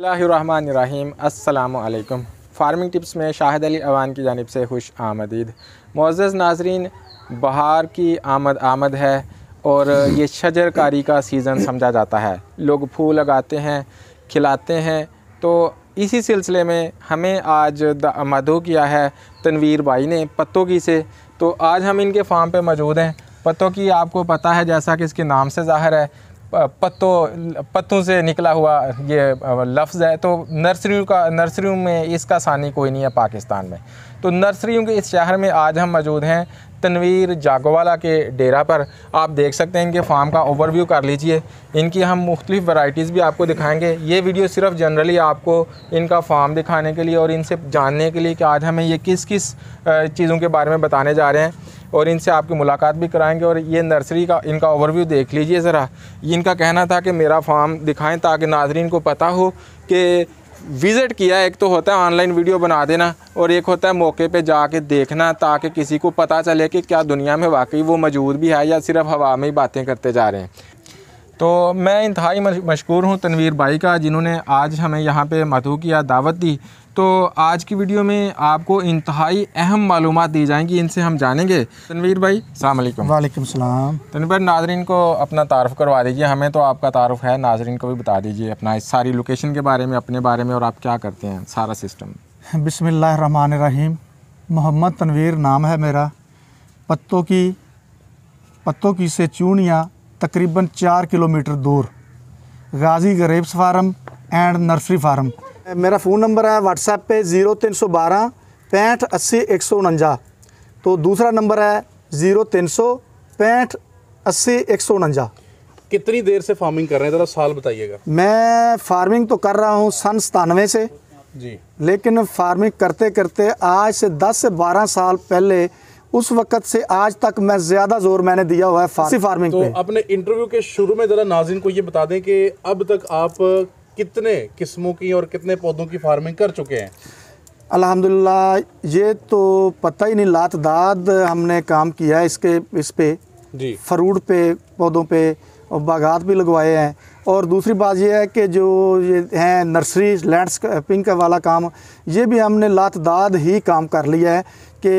बिस्मिल्लाहिर्रहमानिर्रहीम। अस्सलामुअलैकुम। Farming tips में शाहिद अली अवान की जानिब से खुश आमदीद। मुअज़्ज़ज़ नाज़रीन, बहार की आमद है और ये शजरकारी का सीज़न समझा जाता है। लोग फूल लगाते हैं, खिलाते हैं। तो इसी सिलसिले में हमें आज मदऊ किया है तनवीर भाई ने पत्तोकी से। तो आज हम इनके फार्म पे मौजूद हैं। पत्तोकी आपको पता है, जैसा कि इसके नाम से ज़ाहिर है, पत्तों से निकला हुआ ये लफ्ज़ है। तो नर्सरियों में इसका सानी कोई नहीं है पाकिस्तान में। तो नर्सरियों के इस शहर में आज हम मौजूद हैं तनवीर जागोवाला के डेरा पर। आप देख सकते हैं, इनके फार्म का ओवरव्यू कर लीजिए। इनकी हम मुख्तलिफ़ वैराइटीज़ भी आपको दिखाएंगे। ये वीडियो सिर्फ जनरली आपको इनका फार्म दिखाने के लिए और इनसे जानने के लिए कि आज हमें ये किस किस चीज़ों के बारे में बताने जा रहे हैं, और इनसे आपकी मुलाकात भी कराएंगे। और ये नर्सरी का इनका ओवरव्यू देख लीजिए ज़रा। इनका कहना था कि मेरा फार्म दिखाएं ताकि नाज़रीन को पता हो कि विज़िट किया। एक तो होता है ऑनलाइन वीडियो बना देना, और एक होता है मौके पे जाके देखना, ताकि किसी को पता चले कि क्या दुनिया में वाकई वो मौजूद भी है या सिर्फ हवा में ही बातें करते जा रहे हैं। तो मैं इंतहाई मशकूर हूँ तनवीर भाई का, जिन्होंने आज हमें यहाँ पे मदऊ किया, दावत दी। तो आज की वीडियो में आपको इंतहाई अहम मालूमात दी जाएंगी, इनसे हम जानेंगे। तनवीर भाई अस्सलाम वालेकुम। वालेकुम सलाम। तनवीर भाई, नाजरीन को अपना तारुफ करवा दीजिए। हमें तो आपका तारुफ है, नाजरीन को भी बता दीजिए अपना इस सारी लोकेशन के बारे में, अपने बारे में, और आप क्या करते हैं, सारा सिस्टम। बिस्मिल्लाहिर्रहमानिर्रहीम। मोहम्मद तनवीर नाम है मेरा। पत्तोकी से चूनिया तकरीबन 4 किलोमीटर दूर, Ghazi grapes farm and nursery farm. मेरा फ़ोन नंबर है व्हाट्सएप पे 0312 65 80 149। तो दूसरा नंबर है 0300 65 80 149। कितनी देर से फार्मिंग कर रहे हैं, ज़रा साल बताइएगा। मैं फार्मिंग तो कर रहा हूँ सन 97 से जी, लेकिन फार्मिंग करते करते आज से 10 से 12 साल पहले, उस वक़्त से आज तक मैं ज़्यादा जोर मैंने दिया हुआ है फार्मिंग पे। तो अपने इंटरव्यू के शुरू में ज़रा नाज़रीन को ये बता दें कि अब तक आप कितने किस्मों की और कितने पौधों की फार्मिंग कर चुके हैं। अल्हम्दुलिल्लाह, ये तो पता ही नहीं, लातदाद हमने काम किया है इस पे जी, फ्रूट पे, पौधों पे, और बागात भी लगवाए हैं। और दूसरी बात ये है कि जो ये हैं नर्सरी लैंडस्केपिंग का वाला काम, ये भी हमने लातदाद ही काम कर लिया है कि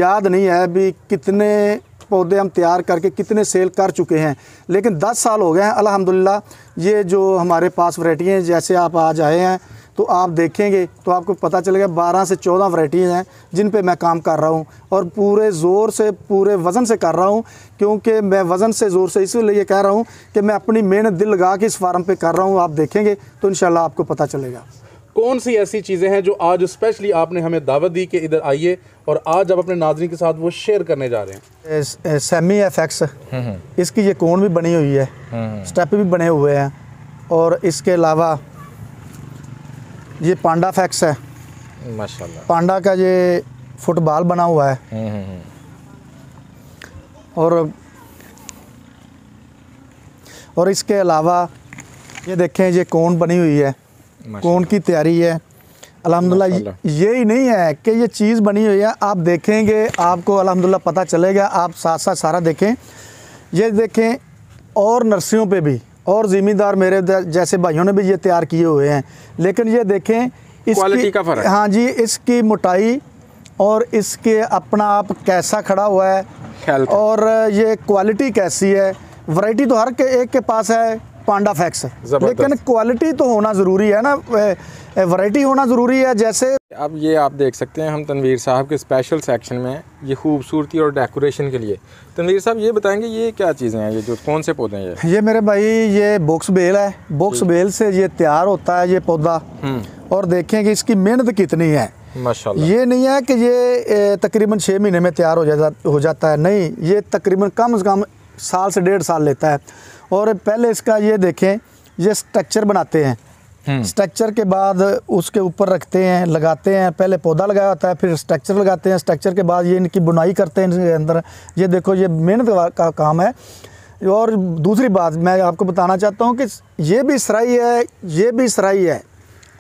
याद नहीं है भी कितने पौधे हम तैयार करके कितने सेल कर चुके हैं। लेकिन 10 साल हो गए हैं अल्हम्दुलिल्लाह। ये जो हमारे पास वैरायटी हैं, जैसे आप आज आए हैं तो आप देखेंगे तो आपको पता चलेगा 12 से 14 वैरायटीज़ हैं जिन पे मैं काम कर रहा हूँ, और पूरे ज़ोर से, पूरे वज़न से कर रहा हूँ। क्योंकि मैं वज़न से, ज़ोर से इसलिए कह रहा हूँ कि मैं अपनी मेहनत दिल लगा के इस फार्म पे कर रहा हूँ। आप देखेंगे तो इंशाल्लाह आपको पता चलेगा। कौन सी ऐसी चीज़ें हैं जो आज स्पेशली आपने हमें दावत दी कि इधर आइए, और आज आप अपने नाज़रीन के साथ वो शेयर करने जा रहे हैं। सेमी एफेक्स, इसकी ये कोन भी बनी हुई है, स्टेप भी बने हुए हैं। और इसके अलावा ये पांडा फैक्स है, माशाल्लाह। पांडा का ये फुटबॉल बना हुआ है। और इसके अलावा ये देखें, ये कोन बनी हुई है, कोन की तैयारी है अल्हम्दुलिल्लाह। ये ही नहीं है कि ये चीज़ बनी हुई है, आप देखेंगे आपको अल्हम्दुलिल्लाह पता चलेगा। आप साथ साथ सारा देखें, ये देखें। और नर्सरियों पे भी और ज़िम्मेदार मेरे जैसे भाइयों ने भी ये तैयार किए हुए हैं। लेकिन ये देखें, क्वालिटी का फ़र्क। हाँ जी, इसकी मोटाई और इसके अपना आप कैसा खड़ा हुआ है, और ये क्वालिटी कैसी है। वैरायटी तो हर एक के पास है पांडा फैक्स, लेकिन क्वालिटी तो होना ज़रूरी है ना, वैरायटी होना ज़रूरी है। जैसे अब ये आप देख सकते हैं, हम तनवीर साहब के स्पेशल सेक्शन में ये खूबसूरती और डेकोरेशन के लिए। तनवीर साहब ये बताएंगे, ये क्या चीज़ें हैं, ये जो कौन से पौधे हैं? ये मेरे भाई, ये बॉक्स बेल है। बॉक्स बेल से ये तैयार होता है ये पौधा। और देखें कि इसकी मेहनत कितनी है माशाल्लाह। ये नहीं है कि ये तकरीबन 6 महीने में तैयार हो जाता है, नहीं, ये तकरीबन कम से कम साल से 1.5 साल लेता है। और पहले इसका ये देखें, ये स्ट्रक्चर बनाते हैं। स्ट्रक्चर के बाद उसके ऊपर रखते हैं, लगाते हैं। पहले पौधा लगाया होता है, फिर स्ट्रक्चर लगाते हैं। स्ट्रक्चर के बाद ये इनकी बुनाई करते हैं इनके अंदर। ये देखो, ये मेहनत का काम है। और दूसरी बात मैं आपको बताना चाहता हूँ कि ये भी सराई है, ये भी सराई है,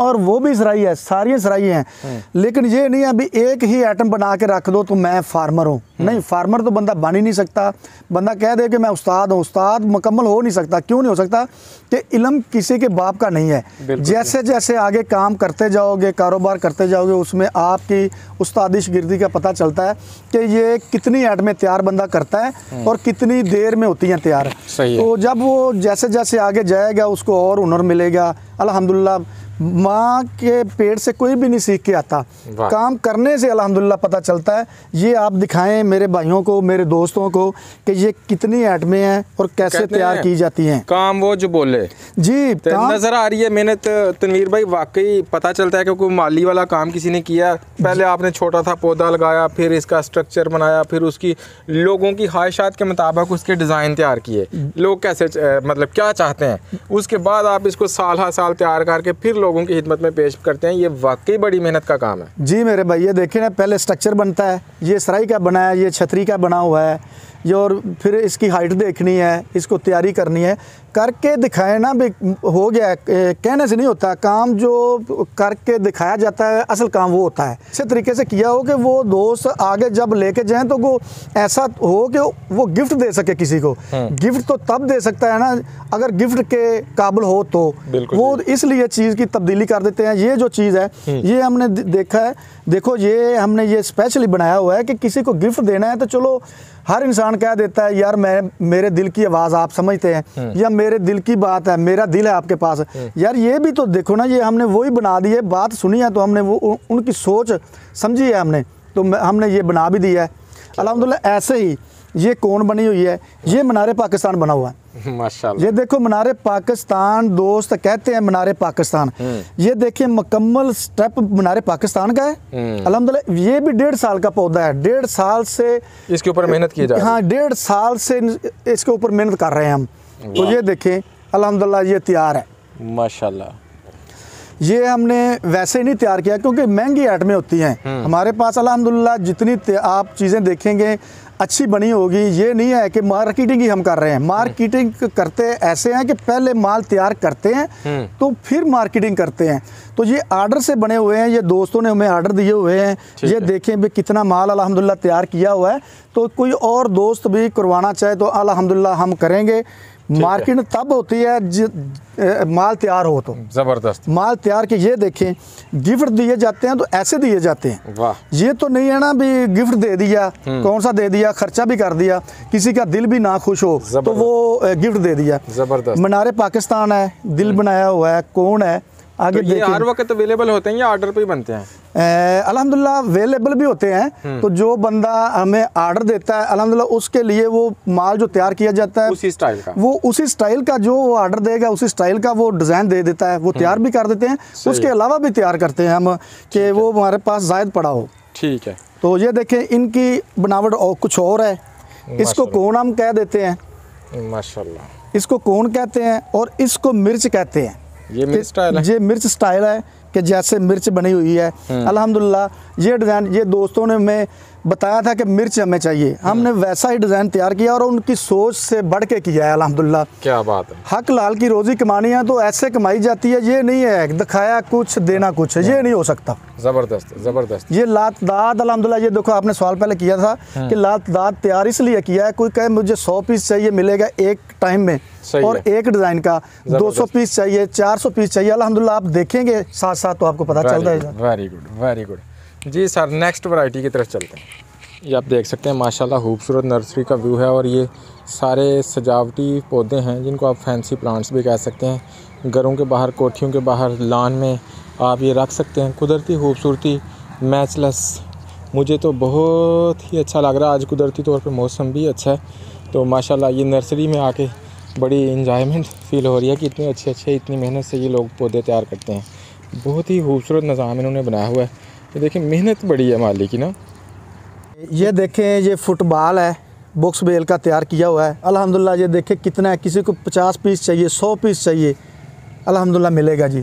और वो भी इसराई है, सारी इसराई हैं। लेकिन ये नहीं है अभी एक ही आइटम बना के रख दो तो मैं फार्मर हूँ, नहीं, फार्मर तो बंदा बन ही नहीं सकता। बंदा कह दे कि मैं उस्ताद हूँ, उस्ताद मुकम्मल हो नहीं सकता। क्यों नहीं हो सकता? कि इल्म किसी के बाप का नहीं है। जैसे जैसे आगे काम करते जाओगे, कारोबार करते जाओगे, उसमें आपकी उस्तादी शागिर्दी का पता चलता है कि ये कितनी आइटमें तैयार बंदा करता है और कितनी देर में होती हैं तैयार। तो जब वो जैसे जैसे आगे जाएगा उसको और हुनर मिलेगा। अल्हम्दुलिल्लाह माँ के पेट से कोई भी नहीं सीख के आता, काम करने से अल्हम्दुलिल्लाह पता चलता है। ये आप दिखाएं मेरे भाइयों को, मेरे दोस्तों को कि ये कितनी आइटमें हैं और कैसे तैयार की जाती हैं। काम वो जो बोले जी, नज़र आ रही है मेहनत तनवीर भाई, वाकई पता चलता है कि कोई माली वाला काम किसी ने किया। पहले आपने छोटा था पौधा लगाया, फिर इसका स्ट्रक्चर बनाया, फिर उसकी लोगों की ख्वाहिशात के मुताबिक उसके डिज़ाइन तैयार किए, लोग कैसे मतलब क्या चाहते हैं, उसके बाद आप इसको साल हर साल तैयार करके फिर लोगों की खिदमत में पेश करते हैं। ये वाकई बड़ी मेहनत का काम है जी मेरे भाई। ये देखें ना, पहले स्ट्रक्चर बनता है, ये सराई का बना है, ये छतरी का बना हुआ है, ये और फिर इसकी हाइट देखनी है, इसको तैयारी करनी है, करके दिखाए ना भी हो गया। कहने से नहीं होता, काम जो करके दिखाया जाता है असल काम वो होता है। अच्छे तरीके से किया हो कि वो दोस्त आगे जब लेके जाएं तो वो ऐसा हो कि वो गिफ्ट दे सके किसी को। गिफ्ट तो तब दे सकता है ना अगर गिफ्ट के काबिल हो तो। वो इसलिए चीज़ की तब्दीली कर देते हैं। ये जो चीज़ है ये हमने देखा है, देखो ये हमने ये स्पेशली बनाया हुआ है कि किसी को गिफ्ट देना है तो चलो हर इंसान कह देता है यार मैं मेरे दिल की आवाज़ आप समझते हैं या मेरे दिल की बात है, मेरा दिल है आपके पास। यार ये भी तो देखो ना, ये हमने वही बना दी है, बात सुनी है तो हमने वो उनकी सोच समझी है हमने, तो हमने ये बना भी दिया है अल्हम्दुलिल्लाह। ऐसे ही ये कौन बनी हुई है, ये मीनार पाकिस्तान बना हुआ है माशाल्लाह। ये देखो मीनार पाकिस्तान, दोस्त कहते हैं मीनार पाकिस्तान। ये देखिए मुकम्मल स्टेप मीनार पाकिस्तान का है अल्हम्दुलिल्लाह। ये भी 1.5 साल का पौधा है, 1.5 साल से इसके ऊपर मेहनत की जा रही है। हाँ 1.5 साल से इसके ऊपर मेहनत कर रहे हैं हम। तो ये देखें अल्हम्दुलिल्लाह ये तैयार है माशाल्लाह। ये हमने वैसे ही नहीं तैयार किया क्योंकि महंगी आइटमें होती हैं हमारे पास अल्हम्दुलिल्लाह। जितनी आप चीज़ें देखेंगे अच्छी बनी होगी। ये नहीं है कि मार्केटिंग ही हम कर रहे हैं। मार्केटिंग करते ऐसे हैं कि पहले माल तैयार करते हैं तो फिर मार्केटिंग करते हैं। तो ये आर्डर से बने हुए हैं, ये दोस्तों ने हमें आर्डर दिए हुए हैं। ये देखें भी कितना माल अल्हम्दुलिल्लाह तैयार किया हुआ है। तो कोई और दोस्त भी करवाना चाहे तो अल्हम्दुलिल्लाह हम करेंगे। मार्केट तब होती है माल तैयार हो तो। ज़बरदस्त माल तैयार के ये देखें गिफ्ट दिए जाते हैं तो ऐसे दिए जाते हैं। वाह। ये तो नहीं है ना भी गिफ्ट दे दिया, कौन सा दे दिया, खर्चा भी कर दिया, किसी का दिल भी ना खुश हो तो वो गिफ्ट दे दिया। ज़बरदस्त। मीनार पाकिस्तान है, दिल बनाया हुआ है, कौन है आगे तो ये हर वक्त अवेलेबल होते हैं या ऑर्डर पे ही बनते हैं? अल्हम्दुलिल्लाह अवेलेबल भी होते हैं। तो जो बंदा हमें आर्डर देता है अल्हम्दुलिल्लाह उसके लिए वो माल जो तैयार किया जाता है उसी स्टाइल का, वो उसी स्टाइल का जो वो आर्डर देगा उसी स्टाइल का वो डिज़ाइन दे देता है, वो तैयार भी कर देते हैं। उसके अलावा भी तैयार करते हैं हम कि वो हमारे पास ज़ायद पड़ा हो। ठीक है। तो ये देखें इनकी बनावट और कुछ और है। इसको कौन हम कह देते हैं माशाल्लाह। इसको कौन कहते हैं और इसको मिर्च कहते हैं। ये मिर्च स्टाइल है। ये मिर्च स्टाइल है कि जैसे मिर्च बनी हुई है अल्हम्दुलिल्लाह। ये डिज़ाइन ये दोस्तों ने हमें बताया था कि मिर्च हमें चाहिए, हमने वैसा ही डिज़ाइन तैयार किया और उनकी सोच से बढ़ के किया है अल्हम्दुलिल्लाह। क्या बात है। हक लाल की रोज़ी कमानी है तो ऐसे कमाई जाती है। ये नहीं है दिखाया कुछ देना कुछ, ये नहीं हो सकता। ज़बरदस्त ज़बरदस्त। ये लातदाद अल्हम्दुलिल्लाह। ये देखो आपने सवाल पहले किया था कि लातदाद तैयार इसलिए किया है, कोई कहे मुझे 100 पीस चाहिए मिलेगा एक टाइम में और एक डिज़ाइन का 200 पीस चाहिए, 400 पीस चाहिए। अल्हम्दुलिल्लाह आप देखेंगे साथ साथ तो आपको पता चल जाएगा। वेरी गुड वेरी गुड जी सर। नेक्स्ट वैरायटी की तरफ चलते हैं। ये आप देख सकते हैं माशाल्लाह खूबसूरत नर्सरी का व्यू है और ये सारे सजावटी पौधे हैं जिनको आप फैंसी प्लांट्स भी कह सकते हैं। घरों के बाहर, कोठियों के बाहर, लान में आप ये रख सकते हैं। कुदरती खूबसूरती मैचलेस। मुझे तो बहुत ही अच्छा लग रहा है। आज कुदरती तौर पे मौसम भी अच्छा है तो माशाल्लाह ये नर्सरी में आके बड़ी इंजॉयमेंट फ़ील हो रही है कि इतने अच्छे इतनी मेहनत से ये लोग पौधे तैयार करते हैं। बहुत ही खूबसूरत निज़ाम इन्होंने बनाया हुआ है। ये देखिए मेहनत बड़ी है माली की ना। ये देखें ये फुटबॉल है, बॉक्स बेल का तैयार किया हुआ है अल्हम्दुलिल्लाह। ये देखें कितना है, किसी को 50 पीस चाहिए, 100 पीस चाहिए अल्हम्दुलिल्लाह मिलेगा जी।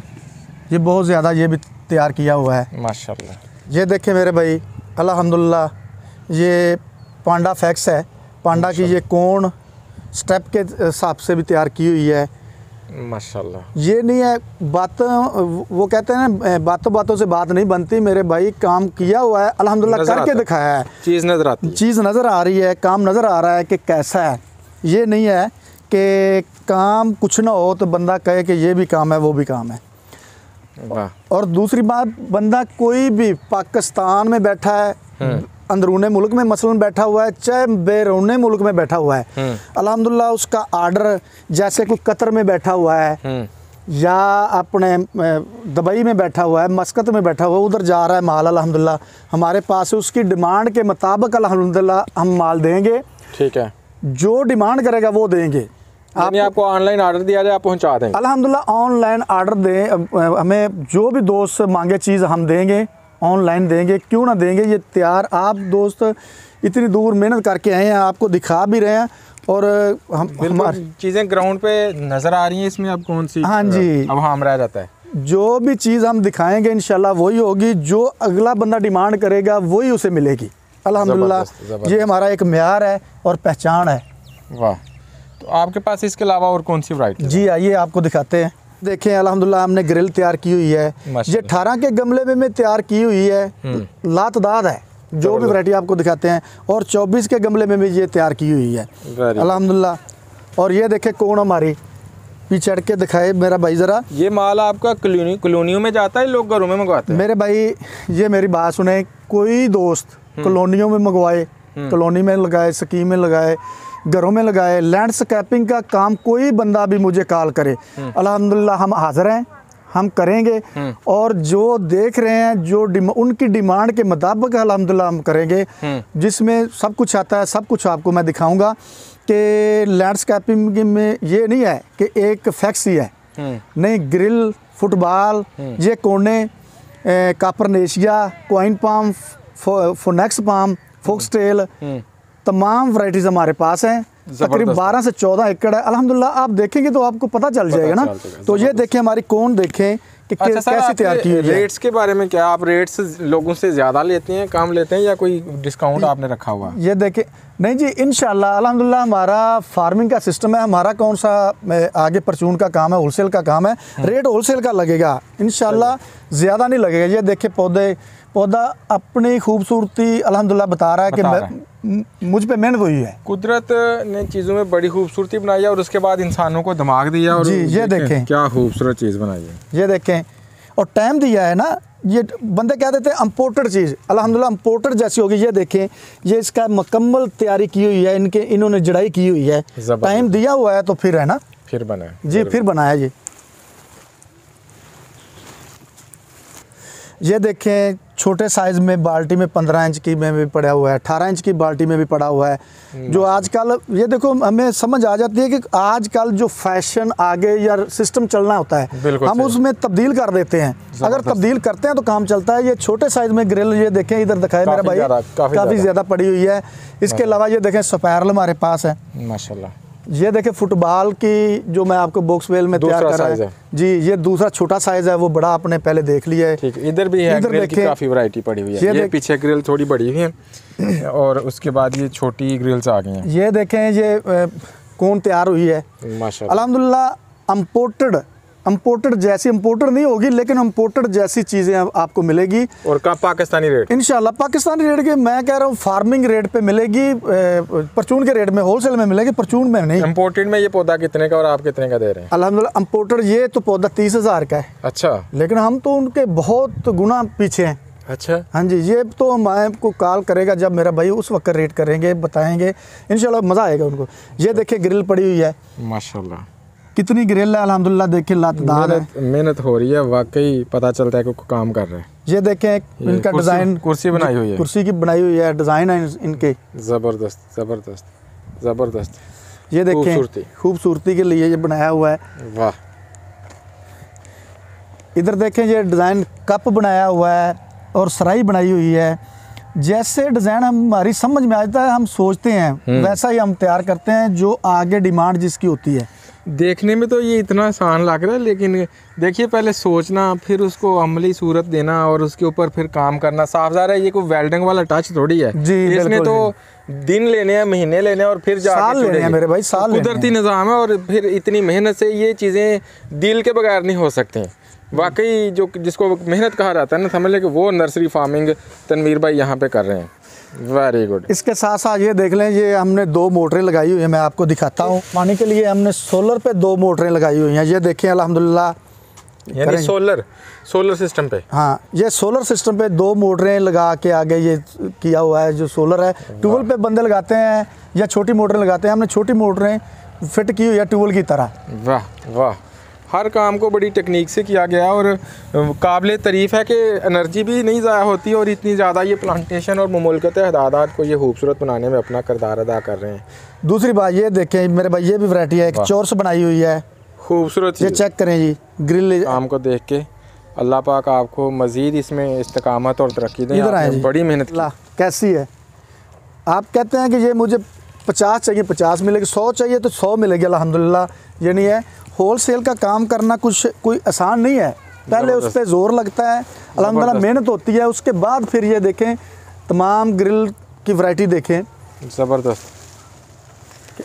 ये बहुत ज़्यादा ये भी तैयार किया हुआ है माशाल्लाह। ये देखें मेरे भाई अल्हम्दुलिल्लाह। ये पांडा फैक्स है, पांडा की ये कोण स्टेप के हिसाब से भी तैयार की हुई है। माशाल्लाह। ये नहीं है बातों, वो कहते हैं ना बातों बातों से बात नहीं बनती। मेरे भाई काम किया हुआ है अल्हम्दुलिल्लाह, नज़र करके आता है। दिखाया है, चीज़ नज़र आती है। चीज़ नज़र आ रही है, काम नज़र आ रहा है कि कैसा है। ये नहीं है कि काम कुछ ना हो तो बंदा कहे कि ये भी काम है वो भी काम है। वाह। और दूसरी बात, बंदा कोई भी पाकिस्तान में बैठा है, अंदरूने मुल्क में मसलन बैठा हुआ है, चाहे बैरूने मुल्क में बैठा हुआ है, अल्हम्दुलिल्लाह उसका आर्डर, जैसे कोई कतर में बैठा हुआ है या अपने दुबई में बैठा हुआ है, मस्कत में बैठा हुआ है, उधर जा रहा है माल, अल्हम्दुलिल्लाह हमारे पास है, उसकी डिमांड के मुताबिक अल्हम्दुलिल्लाह हम माल देंगे। ठीक है। जो डिमांड करेगा वो देंगे। आपको ऑनलाइन ऑर्डर दिया जाए, आप पहुंचा देंगे? अल्हम्दुलिल्लाह ऑनलाइन आर्डर दें, हमें जो भी दोस्त मांगे चीज़ हम देंगे, ऑनलाइन देंगे, क्यों ना देंगे। ये तैयार, आप दोस्त इतनी दूर मेहनत करके आए हैं, आपको दिखा भी रहे हैं और हम हमारी चीज़ें ग्राउंड पे नज़र आ रही हैं। इसमें अब कौन सी? हाँ जी। अब हम रह जाता है। जो भी चीज़ हम दिखाएंगे इंशाल्लाह वही होगी, जो अगला बंदा डिमांड करेगा वही उसे मिलेगी अल्हम्दुलिल्लाह। ज़बरदस्त। ये हमारा एक म्यार है और पहचान है। वाह। तो आपके पास इसके अलावा और कौन सी वैरायटी? जी आइए आपको दिखाते हैं। देखें अल्हम्दुलिल्लाह हमने ग्रिल तैयार की हुई है, ये 18 के गमले में तैयार की हुई है, लातदाद है। जो भी वैरायटी आपको दिखाते हैं, और 24 के गमले में भी ये तैयार की हुई है अल्हम्दुलिल्लाह। और ये देखें कौन हमारी पीछे चढ़ के दिखाए मेरा भाई ज़रा। ये माल आपका कॉलोनियों में जाता है, लोग घरों में मंगवाते हैं? मेरे भाई ये मेरी बात सुने, कोई दोस्त कॉलोनियों में मंगवाए, कॉलोनी में लगाए, स्कीम में लगाए, घरों में लगाए, लैंडस्केपिंग का काम कोई बंदा भी मुझे कॉल करे, अल्हम्दुलिल्लाह हम हाज़िर हैं, हम करेंगे। और जो देख रहे हैं, जो उनकी डिमांड के मुताबिक अल्हम्दुलिल्लाह हम करेंगे, जिसमें सब कुछ आता है, सब कुछ आपको मैं दिखाऊंगा। कि लैंडस्केपिंग में ये नहीं है कि एक फैक्स ही है, नहीं, ग्रिल, फुटबॉल, ये कोने, copernicia, queen palm, phoenix palm, foxtail, तमाम वैरायटीज़ हमारे पास हैं। तकरीबन 12 से 14 एकड़ है अल्हम्दुलिल्लाह। आप देखेंगे तो आपको पता चल जाएगा ना। तो ये देखें हमारी कौन, देखें कि कैसे तैयार की हुई है। रेट्स के बारे में क्या, आप रेट्स लोगों से ज़्यादा लेते हैं, कम लेते हैं, या कोई डिस्काउंट आपने रखा हुआ? ये देखें, नहीं जी इंशाल्लाह अल्हम्दुलिल्लाह हमारा फार्मिंग का सिस्टम है। हमारा कौन सा आगे परचून का काम है, होलसेल का काम है, रेट होलसेल का लगेगा इंशाल्लाह, ज़्यादा नहीं लगेगा। ये देखें पौधा अपनी खूबसूरती अल्हम्दुलिल्लाह बता रहा है कि मुझ पे मेहनत हुई है। कुदरत ने चीज़ों में बड़ी खूबसूरती बनाई है और उसके बाद इंसानों को दिमाग दिया। और जी ये देखें क्या खूबसूरत चीज़ बनाई है, ये देखें, और टाइम दिया है ना। ये बंदे क्या देते हैं इम्पोर्टेड चीज़, अल्हम्दुलिल्लाह इम्पोर्टेड जैसी होगी। ये देखें, ये इसका मुकम्मल तैयारी की हुई है, इन्होंने जड़ाई की हुई है, टाइम दिया हुआ है, तो फिर है ना, फिर बना जी, फिर बनाया जी। ये देखें छोटे साइज़ में बाल्टी में 15 इंच की में भी पड़ा हुआ है, 18 इंच की बाल्टी में भी पड़ा हुआ है। जो आजकल ये देखो हमें समझ आ जाती है कि आजकल जो फैशन आगे या सिस्टम चलना होता है, हम उसमें तब्दील कर देते हैं। अगर तब्दील करते हैं तो काम चलता है। ये छोटे साइज़ में ग्रिल, ये देखें इधर दिखाए मेरा भाई, काफ़ी ज़्यादा पड़ी हुई है। इसके अलावा ये देखें स्पैरल हमारे पास है माशाल्लाह। ये देखें फुटबॉल की जो मैं आपको बॉक्स वेल में तैयार कर रहा है जी, ये दूसरा छोटा साइज़ है, वो बड़ा आपने पहले देख लिया है। ठीक है, इधर भी है, इधर ग्रिल की काफ़ी वैरायटी पड़ी हुई है। ये पीछे ग्रिल थोड़ी बड़ी हुई है और उसके बाद ये छोटी ग्रिल्स आ गई हैं। ये देखें, ये कौन तैयार हुई है माशाल्लाह। अल्हम्दुलिल्लाह इम्पोर्टेड जैसी इम्पोर्टेड नहीं होगी, लेकिन इम्पोर्टेड जैसी चीज़ें आपको मिलेगी। और का पाकिस्तानी रेट इंशाल्लाह पाकिस्तानी रेट के, मैं कह रहा हूँ फार्मिंग रेट पे मिलेगी, परचून के रेट में, होलसेल में मिलेगी, परचून में नहीं। इम्पोर्टेड में ये पौधा कितने का और आप कितने का दे रहे हैं? अल्हम्दुलिल्लाह इम्पोर्टेड ये तो पौधा 30,000 का है। अच्छा, लेकिन हम तो उनके बहुत गुना पीछे हैं। अच्छा, हाँ जी, ये तो मैं को कॉल करेगा जब मेरा भाई, उस वक्त रेट करेंगे, बताएंगे इंशाल्लाह, मज़ा आएगा उनको। ये देखिए ग्रिल पड़ी हुई है माशाल्लाह, कितनी ग्रिल है अल्हम्दुलिल्लाह। देखिए लातदार है, मेहनत हो रही है, वाकई पता चलता है कि काम कर रहे हैं। ये देखें इनका डिज़ाइन, कुर्सी बनाई हुई है, कुर्सी की बनाई हुई है, डिज़ाइन है इनके ज़बरदस्त ज़बरदस्त ज़बरदस्त। ये देखें खूबसूरती के लिए ये बनाया हुआ है। वाह। इधर देखें ये डिज़ाइन कप बनाया हुआ है और सराई बनाई हुई है। जैसे डिज़ाइन हमारी समझ में आता है, हम सोचते हैं वैसा ही हम तैयार करते हैं, जो आगे डिमांड जिसकी होती है। देखने में तो ये इतना आसान लग रहा है, लेकिन देखिए पहले सोचना, फिर उसको अमली सूरत देना और उसके ऊपर फिर काम करना। साफ ज़ाहिर है ये कोई वेल्डिंग वाला टच थोड़ी है जी, इसने तो दिन लेने हैं, महीने लेने हैं और फिर जाके साल लेने हैं मेरे भाई, साल लेने कुदरती हैं। निज़ाम है और फिर इतनी मेहनत से ये चीज़ें दिल के बगैर नहीं हो सकती। वाकई जो जिसको मेहनत कहा जाता है ना, समझ लें कि वो नर्सरी फार्मिंग तनवीर भाई यहाँ पे कर रहे हैं। Very good. इसके साथ साथ ये देख लें, ये हमने 2 मोटरें लगाई हुई हैं, मैं आपको दिखाता हूँ। पानी के लिए हमने सोलर पे 2 मोटरें लगाई हुई हैं, ये देखें अल्हम्दुलिल्लाह। यानी सोलर सिस्टम पे। हाँ, ये सोलर सिस्टम पे 2 मोटरें लगा के आगे ये किया हुआ है। जो सोलर है, ट्यूबवेल पे बंदे लगाते हैं या छोटी मोटरें लगाते हैं, हमने छोटी मोटरें फिट की हुई है ट्यूबवेल की तरह। वाह वाह, हर काम को बड़ी टेक्निक से किया गया और काबिल तारीफ़ है कि एनर्जी भी नहीं ज़ाया होती और इतनी ज़्यादा ये प्लांटेशन और मुमलकत हदादात को ये खूबसूरत बनाने में अपना किरदार अदा कर रहे हैं। दूसरी बात ये देखें मेरे भाई, ये भी वैरायटी है, एक चोरस बनाई हुई है, खूबसूरत ये चेक करें जी। ग्रिल काम को देख के अल्लाह पाक आपको मज़ीद इसमें इस्तकामत और तरक्की दें। इधर आए आपने जी, बड़ी मेहनत की। कैसी है? आप कहते हैं कि ये मुझे 50 चाहिए 50 मिलेगी, 100 चाहिए तो 100 मिलेगी अल्हम्दुलिल्लाह। ये नहीं है, होल सेल का काम करना कोई आसान नहीं है। पहले उस पर ज़ोर लगता है, अल्हम्दुलिल्लाह मेहनत होती है, उसके बाद फिर ये देखें तमाम ग्रिल की वैरायटी देखें, ज़बरदस्त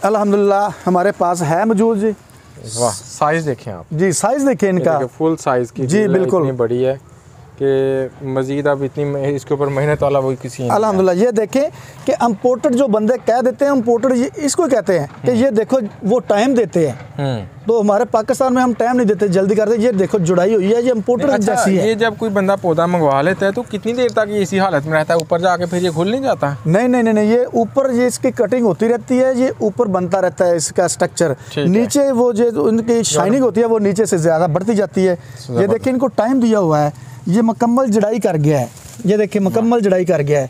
अल्हम्दुलिल्लाह हमारे पास है मौजूद जी। वाह, साइज़ देखें आप जी, साइज़ देखें इनका, फुल साइज़ की जी, बिल्कुल। इतनी बड़ी है कि मज़ीद अब इतनी इसके ऊपर मेहनत वाला कोई किसी अल्हम्दुलिल्लाह। ये देखें कि इम्पोर्टेड जो बंदे कह देते हैं, इम्पोर्टेड ये इसको कहते हैं कि ये देखो वो टाइम देते हैं, तो हमारे पाकिस्तान में हम टाइम नहीं देते, जल्दी करते। ये देखो जुड़ाई हुई है, ये इम्पोर्टेड जैसी है। ये जब कोई बंदा पौधा मंगवा लेता है तो कितनी देर तक ये इसी हालत में रहता है? ऊपर जाके फिर ये खुल नहीं जाता? नहीं नहीं नहीं नहीं, ये ऊपर ये इसकी कटिंग होती रहती है, ये ऊपर बनता रहता है इसका स्ट्रक्चर। नीचे वो जो उनकी शाइनिंग होती है वो नीचे से ज़्यादा बढ़ती जाती है। ये देखिए इनको टाइम दिया हुआ है, ये मुकम्मल जड़ाई कर गया है। ये देखिए मुकम्मल जड़ाई कर गया है,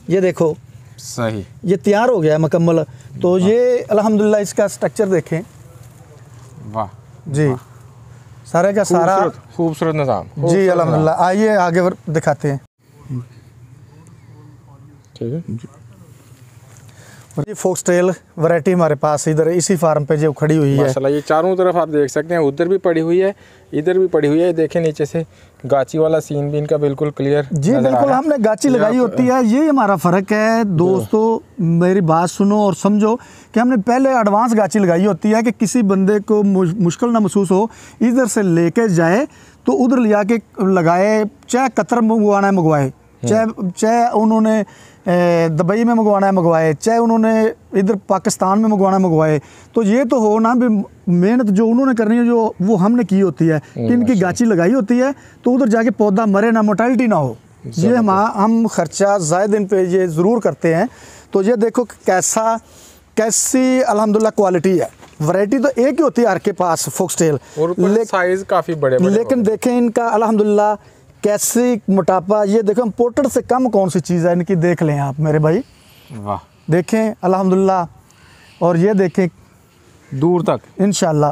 ये देखो सही, ये तैयार हो गया है मुकम्मल। तो ये अल्हम्दुलिल्लाह इसका स्ट्रक्चर देखें। वाह जी, सारे का सारा खूबसूरत निज़ाम जी अल्हम्दुलिल्लाह। आइए आगे दिखाते हैं। ठीक है, ये फॉक्सटेल वैरायटी हमारे पास इधर इसी फार्म पे जो खड़ी हुई है माशाल्लाह। ये चारों तरफ आप देख सकते हैं, उधर भी पड़ी हुई है, इधर भी पड़ी हुई है। देखें नीचे से गाची वाला सीन भी इनका बिल्कुल क्लियर जी, बिल्कुल हमने गाची लगाई होती है। ये हमारा फ़र्क है दोस्तों, मेरी बात सुनो और समझो कि हमने पहले एडवांस गाची लगाई होती है कि किसी बंदे को मुश्किल ना महसूस हो, इधर से लेके जाए तो उधर ले जाके लगाए, चाहे कतर मंगवाना है मंगवाए, चाहे उन्होंने दुबई में मंगवाना है मंगवाए, चाहे उन्होंने इधर पाकिस्तान में मंगवाना है मंगवाए। तो ये तो हो ना भी मेहनत जो उन्होंने करनी है जो वो हमने की होती है कि इनकी गाची लगाई होती है तो उधर जाके पौधा मरे ना, मोर्टेलिटी ना हो। ये हम खर्चा ज़ायद इन पे ये ज़रूर करते हैं। तो ये देखो कैसी अल्हम्दुलिल्लाह क्वालिटी है। वैरायटी तो एक ही होती है हर के पास फॉक्सटेल, साइज काफ़ी बड़े, लेकिन देखें इनका अल्हम्दुलिल्लाह कैसी मोटापा। ये देखो इम्पोर्टेड से कम कौन सी चीज़ है इनकी, देख लें आप मेरे भाई। वाह, देखें अल्हम्दुलिल्लाह, और ये देखें दूर तक इंशाल्लाह।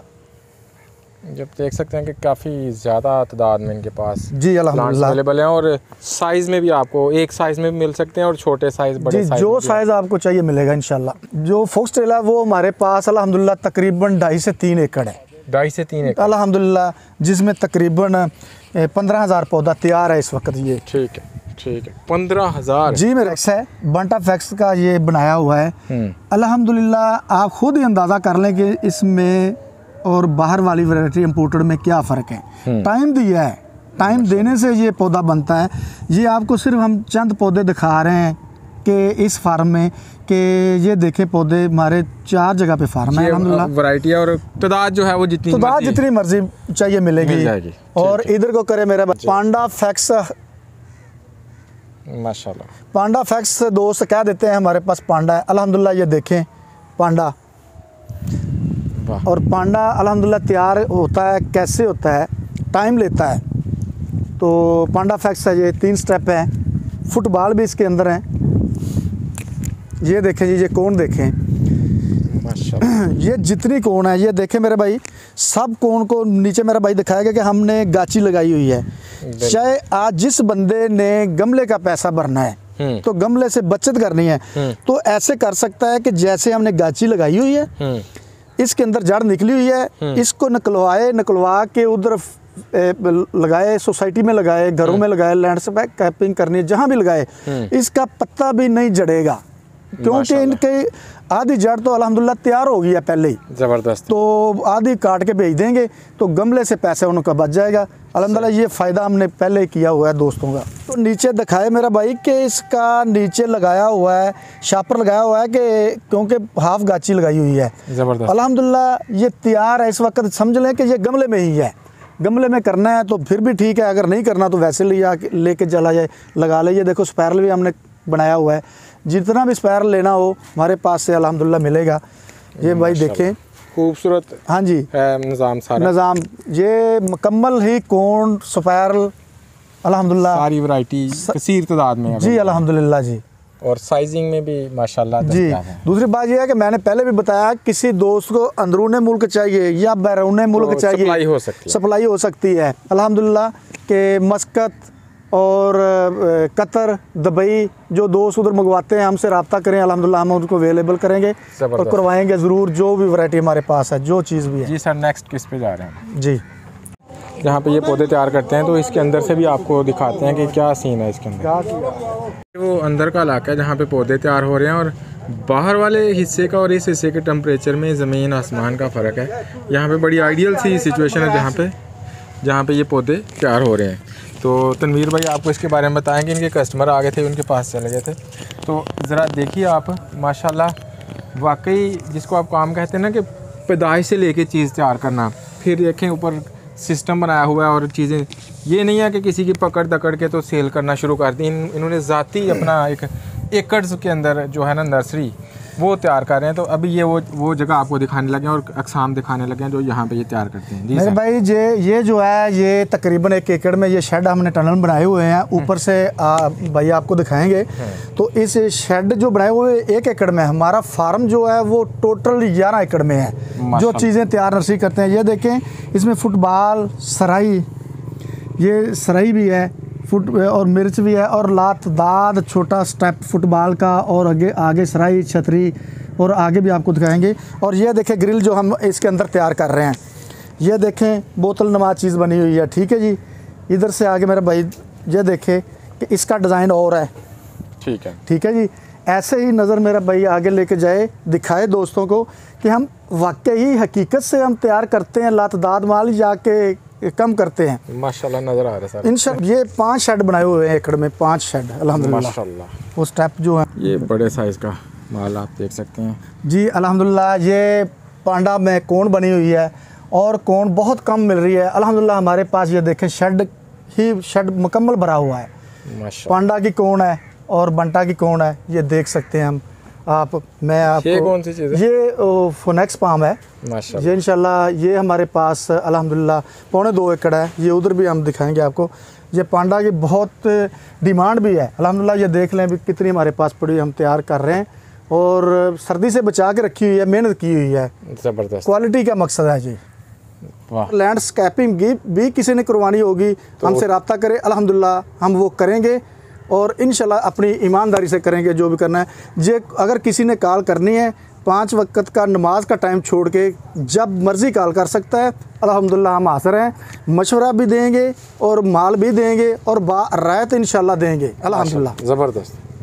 जब देख सकते हैं कि काफ़ी ज़्यादा तादाद में इनके पास जी अल्हम्दुलिल्लाह अवेलेबल हैं और साइज़ में भी आपको एक साइज़ में भी मिल सकते हैं और छोटे साइज़, बड़े जी, साइज़ जो साइज़ आपको चाहिए मिलेगा इंशाल्लाह। जो फॉक्सटेल है वो हमारे पास अल्हम्दुलिल्लाह तकरीबन 2.5 से 3 एकड़ है, 2.5 से 3 एकड़ अल्हम्दुलिल्लाह, जिसमें तकरीबन 15,000 पौधा तैयार है इस वक्त। ये ठीक है 15,000 जी मेरे है बंटा फैक्स का ये बनाया हुआ है। अल्हम्दुलिल्लाह आप खुद ही अंदाज़ा कर लें कि इसमें और बाहर वाली वैरायटी इंपोर्टेड में क्या फ़र्क है। टाइम दिया है, टाइम देने से ये पौधा बनता है। ये आपको सिर्फ हम चंद पौधे दिखा रहे हैं कि इस फार्म में कि ये देखें पौधे हमारे 4 जगह पे फार्म है अल्हम्दुलिल्लाह। वैरायटी और तादाद जो है वो जितनी मर्जी चाहिए मिलेगी। और इधर को करे मेरा पांडा फैक्स, माशाल्लाह पांडा फैक्स दोस्त कह देते हैं हमारे पास पांडा है। अल्हम्दुलिल्लाह ये देखें पांडा, और पांडा अल्हम्दुलिल्लाह तैयार होता है कैसे होता है, टाइम लेता है। तो पांडा फैक्स है, ये 3 स्टेप है, फुटबॉल भी इसके अंदर है। ये देखें जी, ये कोन देखें माशाल्लाह। ये जितनी कोन है ये देखें मेरे भाई, सब कोन को नीचे मेरा भाई दिखाएगा कि हमने गाची लगाई हुई है। चाहे आज जिस बंदे ने गमले का पैसा भरना है तो गमले से बचत करनी है तो ऐसे कर सकता है कि जैसे हमने गाची लगाई हुई है, इसके अंदर जड़ निकली हुई है, इसको निकलवा के उधर लगाए, सोसाइटी में लगाए, घरों में लगाए, लैंडस्केप कैपिंग करनी है, जहाँ भी लगाए, इसका पत्ता भी नहीं जड़ेगा। क्योंकि माशाल्लाह। इनके आधी जड़ तो अल्हम्दुलिल्लाह तैयार हो गई है पहले ही, ज़बरदस्त। तो आधी काट के भेज देंगे तो गमले से पैसे उनका बच जाएगा अल्हम्दुलिल्लाह। ये फ़ायदा हमने पहले ही किया हुआ है दोस्तों का। तो नीचे दिखाए मेरा भाई कि इसका नीचे लगाया हुआ है, शापर लगाया हुआ है कि क्योंकि हाफ गाची लगाई हुई है। ज़बरदस्त। अल्हम्दुलिल्लाह ये तैयार है इस वक्त, समझ लें कि ये गमले में ही है। गमले में करना है तो फिर भी ठीक है, अगर नहीं करना तो वैसे लेके चला जाए, लगा ले। ये देखो स्पैरल भी हमने बनाया हुआ है, जितना भी स्पैरल लेना हो हमारे पास से अल्हम्दुलिल्लाह मिलेगा। ये भाई देखें, खूबसूरत हाँ जी है निज़ाम सारा, निज़ाम, ये मुकम्मल ही कोन स्पैरल अल्हम्दुलिल्लाह सारी वैरायटी कसीर तादाद में है जी अल्हम्दुलिल्लाह जी। और साइजिंग में भी माशाल्लाह जी दस्तयाब है। दूसरी बात यह है कि मैंने पहले भी बताया, किसी दोस्त को अंदरूने मुल्क चाहिए या बैरूने मुल्क तो चाहिए, सप्लाई हो सकती है। सप्लाई हो सकती है अल्हम्दुलिल्लाह। के मस्कत और कतर, दुबई, जो दोस्त उधर मंगवाते हैं हमसे रब्ता करें, अल्हम्दुलिल्लाह हम उनको अवेलेबल करेंगे और ज़बरदस्त। करवाएंगे ज़रूर, जो भी वैरायटी हमारे पास है, जो चीज़ भी है। जी सर, नेक्स्ट किस पे जा रहे हैं? जी जहाँ पे ये पौधे तैयार करते हैं तो इसके अंदर से भी आपको दिखाते हैं कि क्या सीन है इसके अंदर। वो अंदर का इलाका है जहाँ पे पौधे तैयार हो रहे हैं, और बाहर वाले हिस्से का और इस हिस्से के टेम्परेचर में ज़मीन आसमान का फ़र्क है। यहाँ पे बड़ी आइडियल सी सिचुएशन है जहाँ पे ये पौधे तैयार हो रहे हैं। तो तनवीर भाई आपको इसके बारे में बताएंगे, इनके कस्टमर आ गए थे, उनके पास चले गए थे, तो ज़रा देखिए आप, माशाल्लाह वाकई जिसको आप काम कहते हैं ना कि पैदाइश से लेके चीज़ तैयार करना, फिर देखें ऊपर सिस्टम बनाया हुआ है और चीज़ें, ये नहीं है कि किसी की पकड़ दकड़ के तो सेल करना शुरू कर दी। इन्होंने ज़ाती अपना एक एकड़ के अंदर जो है ना नर्सरी वो तैयार कर रहे हैं। तो अभी ये वो जगह आपको दिखाने लगे हैं और अक़साम दिखाने लगे हैं जो यहाँ पे ये तैयार करते हैं। जी मेरे सर। भाई ये जो है, ये तकरीबन 1 एकड़ में ये शेड हमने टनल बनाए हुए हैं, ऊपर से भाई आपको दिखाएंगे। तो इस शेड जो बनाए हुए 1 एकड़ में, हमारा फार्म जो है वो टोटल 11 एकड़ में है, जो माशाल्लाह। चीज़ें तैयार नर्सरी करते हैं। ये देखें, इसमें फुटबॉल, सराई, ये सराई भी है, फुट और मिर्च भी है, और लात दाद छोटा स्टेप फुटबॉल का, और आगे सराई, छतरी, और आगे भी आपको दिखाएंगे। और ये देखें ग्रिल जो हम इसके अंदर तैयार कर रहे हैं, ये देखें बोतल नुमा चीज़ बनी हुई है, ठीक है जी। इधर से आगे मेरा भाई ये देखें कि इसका डिज़ाइन और है, ठीक है जी। ऐसे ही नज़र मेरा भाई आगे लेके जाए, दिखाए दोस्तों को कि हम वाकई ही हकीकत से हम तैयार करते हैं, लातदाद माल जाके कम करते हैं। माशाल्लाह नज़र आ रहा है सर। इन शब ये 5 शेड बनाए हुए हैं एकड़ में, 5 शेड अल्हम्दुलिल्लाह। माशाल्लाह, वो स्टेप जो है, ये बड़े साइज़ का माल आप देख सकते हैं जी अल्हम्दुलिल्लाह। ये पांडा में कोन बनी हुई है, और कोन बहुत कम मिल रही है अल्हम्दुलिल्लाह हमारे पास। ये देखें शेड मुकम्मल भरा हुआ है, माशाल्लाह। पांडा की कोन है और बंटा की कोन है, ये देख सकते हैं हम आप। मैं आपको, ये कौन सी चीज़ है? ये फोनेक्स पाम है माशाल्लाह। ये, इंशाल्लाह ये हमारे पास अल्हम्दुलिल्लाह 2.25 एकड़ है। ये उधर भी हम दिखाएंगे आपको। ये पांडा की बहुत डिमांड भी है अल्हम्दुलिल्लाह। ये देख लें भी कितनी हमारे पास पड़ी, हम तैयार कर रहे हैं, और सर्दी से बचा के रखी हुई है, मेहनत की हुई है, ज़बरदस्त, क्वालिटी का मकसद है जी। वाह। लैंडस्केपिंग की भी किसी ने करवानी होगी तो हमसे रब्ता करें, अल्हम्दुलिल्लाह हम वो करेंगे, और इंशाल्लाह अपनी ईमानदारी से करेंगे जो भी करना है। जे अगर किसी ने कॉल करनी है, 5 वक्त का नमाज का टाइम छोड़ के जब मर्ज़ी कॉल कर सकता है, अल्हम्दुलिल्लाह हम हाज़िर हैं, मशवरा भी देंगे और माल भी देंगे और बारायत इंशाल्लाह देंगे अल्हम्दुलिल्लाह। ज़बरदस्त।